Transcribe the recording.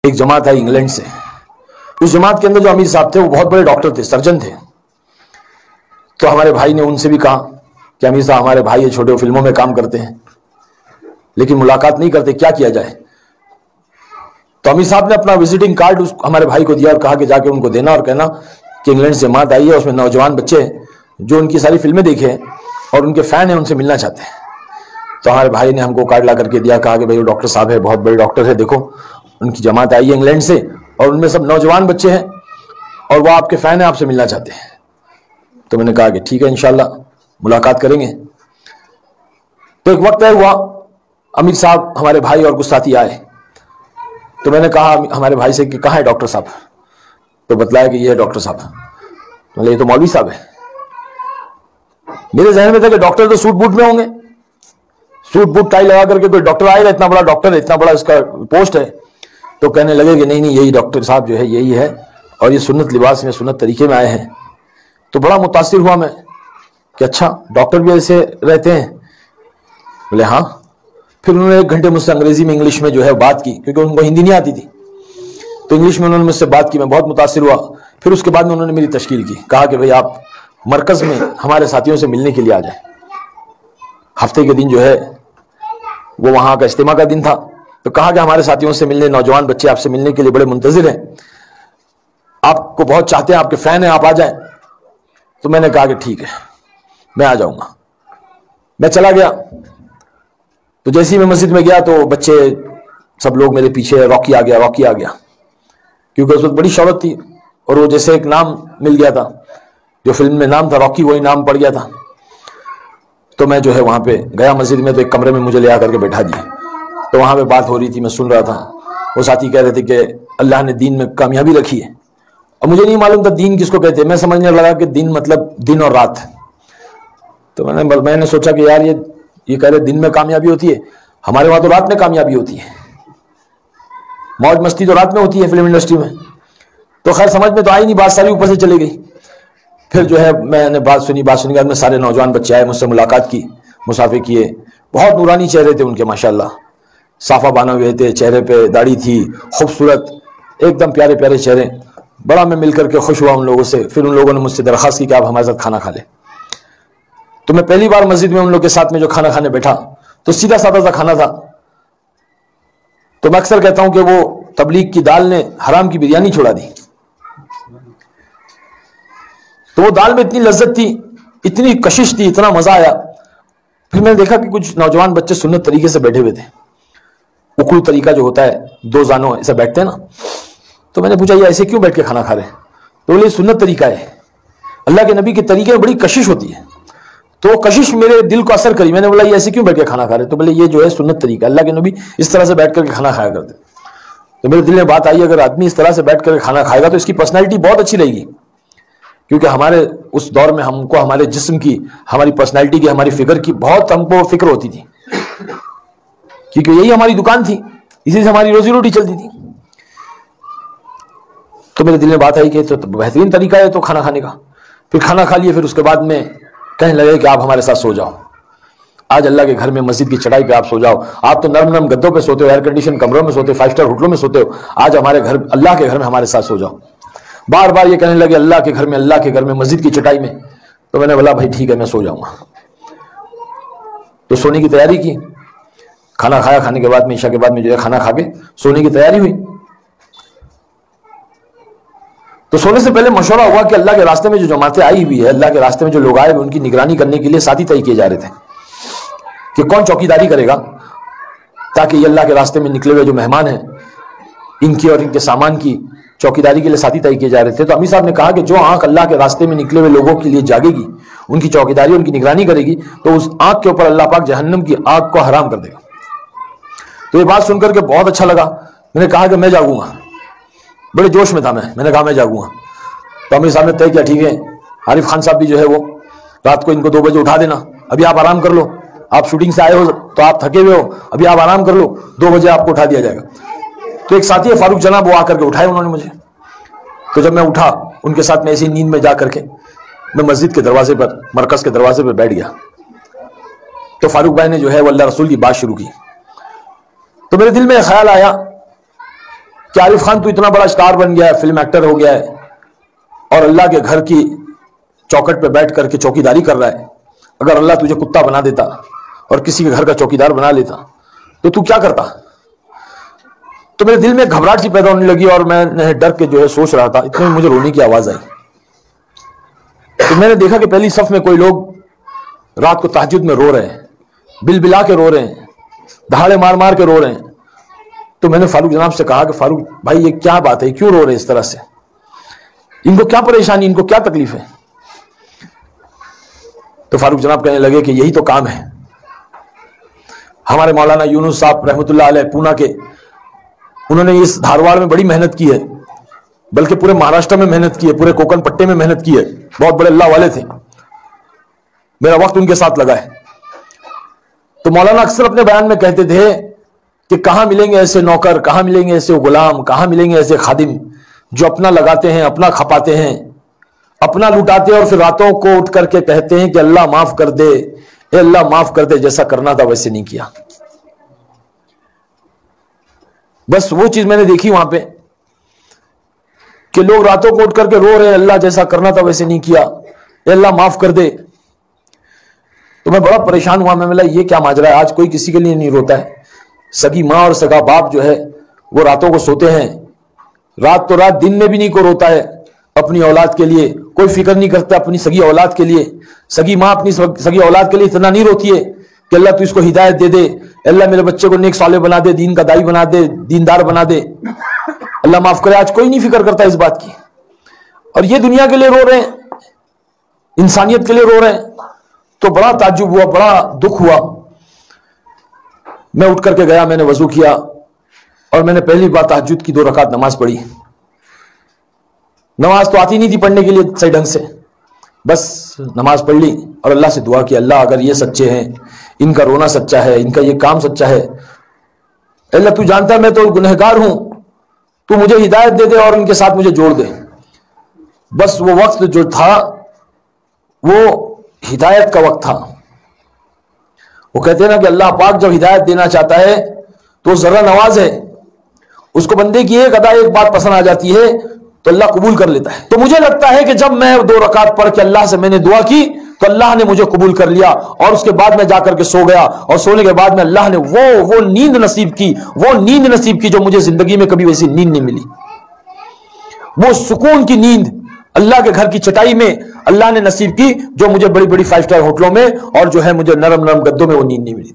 ایک جماعت آئی انگلینڈ سے. اس جماعت کے اندر جو امیر صاحب تھے وہ بہت بڑے ڈاکٹر تھے, سرجن تھے. تو ہمارے بھائی نے ان سے بھی کہا کہ امیر صاحب ہمارے بھائی چھوٹے فلموں میں کام کرتے ہیں لیکن ملاقات نہیں کرتے, کیا کیا جائے؟ تو امیر صاحب نے اپنا وزٹنگ کارڈ ہمارے بھائی کو دیا اور کہا کہ جا کے ان کو دینا اور کہنا کہ انگلینڈ سے جماعت آئی ہے, اس میں نوجوان بچے ہیں جو ان کی ساری فلمیں دیکھے ہیں اور ان کے فین ہیں, ان سے ملنا چاہتے ہیں. تو ہمارے بھائی نے ہم کو کارڈ لا کر کے دیا, کہا کہ بھائی وہ ڈاکٹر صاحب ہے, بہت بڑے ڈاکٹر ہے, دیکھو ان کی جماعت آئی ہے انگلینڈ سے اور ان میں سب نوجوان بچے ہیں اور وہ آپ کے فین ہیں, آپ سے ملنا چاہتے ہیں. تو میں نے کہا کہ ٹھیک ہے انشاءاللہ ملاقات کریں گے. تو ایک وقت طے ہوا, امیر صاحب ہمارے بھائی اور کچھ ساتھی آئے. تو میں نے کہا ہمارے بھائی سے کہ کہاں ہے ڈاکٹر صاحب؟ تو بتلایا کہ یہ ہے ڈاکٹر صاحب. تو یہ تو مولوی صاحب ہے. میرے ذہن میں تھا کہ ڈاکٹر تو سوٹ بوٹ میں ہوں گے, سوٹ بوٹ ٹائی لگا کر کے کوئی ڈاکٹر آئے گا, اتنا بڑا ڈاکٹر ہے, اتنا بڑا اس کا پوسٹ ہے. تو کہنے لگے کہ نہیں یہی ڈاکٹر صاحب جو ہے یہی ہے اور یہ سنت لباس میں سنت طریقے میں آئے ہیں. تو بڑا متاثر ہوا میں کہ اچھا ڈاکٹر بھی ایسے رہتے ہیں. بولے ہاں. پھر انہوں نے 1 گھنٹے مجھ سے انگریزی میں انگلش میں جو ہے بات کی, کیونکہ ان کو ہندی نہیں آتی تھی. تو انگلش میں انہوں نے مجھ سے بات کی, میں بہت متاثر ہوا. پھر اس کے بعد میں انہوں نے میری تشکیل کی, کہا کہ بھئی آپ مرکز میں ہمارے ساتھیوں سے ملنے کے لیے آ جائیں. ہفتے کے دن جو ہے وہ وہاں کا اجتماع کا دن تھا. تو کہا کہ ہمارے ساتھیوں سے ملنے, نوجوان بچے آپ سے ملنے کے لیے بڑے منتظر ہیں, آپ کو بہت چاہتے ہیں, آپ کے فین ہیں, آپ آ جائیں. تو میں نے کہا کہ ٹھیک ہے میں آ جاؤں گا. میں چلا گیا. تو جیسے ہی میں مسجد میں گیا تو بچے سب لوگ میرے پیچھے, راکی آ گیا, راکی آ گیا, کیونکہ اس وقت بڑی شہرت تھی اور وہ جیسے ایک نام مل گیا تھا, جو فلم میں نام تھا راکی وہی نام پڑ گیا تھا. تو میں جو ہے وہاں پہ گیا مسجد میں, تو ایک کمرے میں مجھے لے آ کر کے بیٹھا دیا. تو وہاں پہ بات ہو رہی تھی, میں سن رہا تھا. وہ ساتھی کہہ رہے تھے کہ اللہ نے دین میں کامیابی رکھی ہے. اور مجھے نہیں معلوم تھا دین کس کو کہتے ہیں. میں سمجھنے لگا کہ دین مطلب دن اور رات. تو میں نے سوچا کہ یار یہ کہہ رہے دن میں کامیابی ہوتی ہے, ہمارے وہاں تو رات میں کامیابی ہوتی ہے, موج مستی تو رات میں ہوتی ہے فلم انڈسٹری میں. تو خیر سمجھ میں تو آئی نہیں, بات ساری اوپر سے چلی گئی. پھر جو ہے میں نے بات سنی کے بعد میں سارے نوجوان بچے آئے, مجھ سے ملاقات کی, مسافے کیے. بہت نورانی چہرے تھے ان کے ماشاءاللہ, صافہ بانا ہوئے تھے, چہرے پہ داڑھی تھی, خوبصورت ایک دم پیارے پیارے چہرے. بڑا میں مل کر کے خوش ہوا ان لوگوں سے. پھر ان لوگوں نے مجھ سے درخواست کی کہ آپ ہمارے ساتھ کھانا کھا لیں. تو میں پہلی بار مسجد میں ان لوگوں کے ساتھ میں جو کھانا کھانے بیٹھا تو سیدھا سادہ سا کھانا تھا. تو میں اکثر کہتا ہوں کہ وہ تبلیغ کی دال نے حرام کی بریانی چھوڑا دی. تو وہ دال میں اتنی لذت تھی, اتنی کشش تھی, اتنا مزہ آیا. پھر میں نے دیکھا کہ کچھ نوجوان بچے سنت طریقے سے بیٹھے ہوئے تھے. اکڑو طریقہ جو ہوتا ہے, 2 زانوں ایسے بیٹھتے ہیں نا. تو میں نے پوچھا یہ ایسے کیوں بیٹھ کے کھانا کھا رہے ہیں؟ تو بولے سنت طریقہ ہے, اللہ کے نبی کے طریقے میں بڑی کشش ہوتی ہے. تو وہ کشش میرے دل کو اثر کری. میں نے بولا یہ ایسے کیوں بیٹھ کے کھانا کھا رہے ہیں؟ تو بولے یہ جو ہے سنت طریقہ, اللہ کے نبی اس طرح سے بیٹھ کر کے کھانا کھایا کرتے. تو میرے دل میں بات آئی, اگر آدمی اس طرح سے بیٹھ کر کے کھانا کھائے گا تو اس کی پرسنالٹی بہت اچھی رہے گی. کیونکہ ہمارے اس دور میں ہم کو ہمارے جسم کی, ہماری پرسنالٹی کی, ہماری فگر کی بہت ہم کو فکر ہوتی تھی, کیونکہ یہی ہماری دکان تھی, اسی سے ہماری روزی روٹی چلتی تھی. تو میرے دل میں بات آئی کہ تو بہترین طریقہ ہے تو کھانا کھانے کا. پھر کھانا کھا لیے. پھر اس کے بعد میں کہنے لگے کہ آپ ہمارے ساتھ سو جاؤ, آج اللہ کے گھر میں مسجد کی چڑھائی پہ آپ سو جاؤ. آپ تو نرم نرم گدوں پہ سوتے ہو, ایئر کنڈیشن کمروں میں سوتے ہو, 5 اسٹار ہوٹلوں میں سوتے ہو, آج ہمارے گھر اللہ کے گھر میں ہمارے ساتھ سو جاؤ. بار بار یہ کہنے لگے اللہ کے گھر میں, اللہ کے گھر میں, مسجد کی چٹائی میں. تو میں نے بولا بھائی ٹھیک ہے میں سو جاؤں گا. تو سونے کی تیاری کی. کھانا کھایا, کھانے کے بعد میں عشاء کے بعد میں جو ہے کھانا کھا کے سونے کی تیاری ہوئی. تو سونے سے پہلے مشورہ ہوا کہ اللہ کے راستے میں جو جماعتیں آئی ہوئی ہے, اللہ کے راستے میں جو لوگ آئے ہوئے, ان کی نگرانی کرنے کے لیے ساتھی طے کیے جا رہے تھے کہ کون چوکیداری کرے گا, تاکہ یہ اللہ کے راستے میں نکلے ہوئے جو مہمان ہیں ان کی اور ان کے سامان کی چوکیداری کے لیے ساتھی طے کیے جا رہے تھے. تو امیر صاحب نے کہا کہ جو آنکھ اللہ کے راستے میں نکلے ہوئے لوگوں کے لیے جاگے گی, ان کی چوکیداری, ان کی نگرانی کرے گی, تو اس آنکھ کے اوپر اللہ پاک جہنم کی آگ کو حرام کر دے گا. تو یہ بات سن کر کے بہت اچھا لگا. میں نے کہا کہ میں جاگوں گا. بڑے جوش میں تھا میں نے کہا میں جاگوں گا. تو امیر صاحب نے طے کیا ٹھیک ہے, عارف خان صاحب بھی جو ہے وہ رات کو ان کو 2 بجے اٹھا دینا, ابھی آپ آرام کر لو, آپ شوٹنگ سے آئے ہو تو آپ تھکے ہوئے ہو, ابھی آپ آرام کر لو, 2 بجے آپ کو اٹھا دیا جائے گا. تو ایک ساتھی ہے فاروق جناب, وہ آ کر کے اٹھائے انہوں نے مجھے. تو جب میں اٹھا ان کے ساتھ میں ایسی نیند میں جا کر کے میں مسجد کے دروازے پر, مرکز کے دروازے پر بیٹھ گیا. تو فاروق بھائی نے جو ہے وہ اللہ رسول کی بات شروع کی. تو میرے دل میں خیال آیا کہ عارف خان تو اتنا بڑا اسٹار بن گیا ہے, فلم ایکٹر ہو گیا ہے, اور اللہ کے گھر کی چوکٹ پہ بیٹھ کر کے چوکیداری کر رہا ہے. اگر اللہ تجھے کتا بنا دیتا اور کسی کے گھر کا چوکیدار بنا لیتا تو کیا کرتا؟ تو میرے دل میں گھبراہٹ سی پیدا ہونے لگی, اور میں ڈر کے جو ہے سوچ رہا تھا. اتنے میں مجھے رونے کی آواز آئی. تو میں نے دیکھا کہ پہلی صف میں کوئی لوگ رات کو تہجد میں رو رہے ہیں, بل بلا کے رو رہے ہیں, دہاڑے مار مار کے رو رہے ہیں. تو میں نے فاروق جناب سے کہا کہ فاروق بھائی یہ کیا بات ہے, کیوں رو رہے ہیں اس طرح سے, ان کو کیا پریشانی, ان کو کیا تکلیف ہے؟ تو فاروق جناب کہنے لگے کہ یہی تو کام ہے. ہمارے مولانا یونس صاحب رحمۃ اللہ علیہ پونا کے, انہوں نے اس دھارواڑ میں بڑی محنت کی ہے, بلکہ پورے مہاراشٹر میں محنت کی ہے, پورے کوکن پٹے میں محنت کی ہے. بہت بڑے اللہ والے تھے, میرا وقت ان کے ساتھ لگا ہے. تو مولانا اکثر اپنے بیان میں کہتے تھے کہ کہاں ملیں گے ایسے نوکر, کہاں ملیں گے ایسے غلام, کہاں ملیں گے ایسے خادم جو اپنا لگاتے ہیں, اپنا کھپاتے ہیں, اپنا لٹاتے ہیں, اور پھر راتوں کو اٹھ کر کے کہتے ہیں کہ اللہ معاف کر دے, اے اللہ معاف کر دے, جیسا کرنا تھا ویسے نہیں کیا. بس وہ چیز میں نے دیکھی وہاں پہ کہ لوگ راتوں کو اٹھ کر کے رو رہے ہیں, اللہ جیسا کرنا تھا ویسے نہیں کیا, اے اللہ معاف کر دے. تو میں بڑا پریشان ہوا. میں بولا یہ کیا ماجرا ہے, آج کوئی کسی کے لیے نہیں روتا ہے. سگی ماں اور سگا باپ جو ہے وہ راتوں کو سوتے ہیں, رات تو رات, دن میں بھی نہیں کو روتا ہے اپنی اولاد کے لیے, کوئی فکر نہیں کرتا اپنی سگی اولاد کے لیے. سگی ماں اپنی سگی اولاد کے لیے اتنا نہیں روتی ہے کہ اللہ تو اس کو ہدایت دے دے, اللہ میرے بچے کو نیک صالح بنا دے, دین کا دائی بنا دے, دیندار بنا دے, اللہ معاف کرے. آج کوئی نہیں فکر کرتا اس بات کی, اور یہ دنیا کے لیے رو رہے ہیں, انسانیت کے لیے رو رہے ہیں. تو بڑا تعجب ہوا, بڑا دکھ ہوا. میں اٹھ کر کے گیا, میں نے وضو کیا, اور میں نے پہلی بار تہجد کی 2 رکعت نماز پڑھی. نماز تو آتی نہیں تھی پڑھنے کے لیے صحیح ڈھنگ سے, بس نماز پڑھ لی اور اللہ سے دعا کی, اللہ اگر یہ سچے ہیں, ان کا رونا سچا ہے, ان کا یہ کام سچا ہے, اللہ تو جانتا ہے میں تو گنہگار ہوں, تو مجھے ہدایت دے دے اور ان کے ساتھ مجھے جوڑ دے. بس وہ وقت جو تھا وہ ہدایت کا وقت تھا. وہ کہتے ہیں نا کہ اللہ پاک جب ہدایت دینا چاہتا ہے تو ذرہ نواز ہے, اس کو بندے کی ایک ادا, ایک بات پسند آ جاتی ہے تو اللہ قبول کر لیتا ہے. تو مجھے لگتا ہے کہ جب میں 2 رکعت پڑھ کے اللہ سے میں نے دعا کی تو اللہ نے مجھے قبول کر لیا, اور اس کے بعد میں جا کر کے سو گیا, اور سونے کے بعد میں اللہ نے وہ نیند نصیب کی, وہ نیند نصیب کی جو مجھے زندگی میں کبھی ویسی نیند نہیں ملی. وہ سکون کی نیند اللہ کے گھر کی چٹائی میں اللہ نے نصیب کی, جو مجھے بڑی بڑی 5 اسٹار ہوٹلوں میں اور جو ہے مجھے نرم نرم گدوں میں وہ نیند نہیں ملی.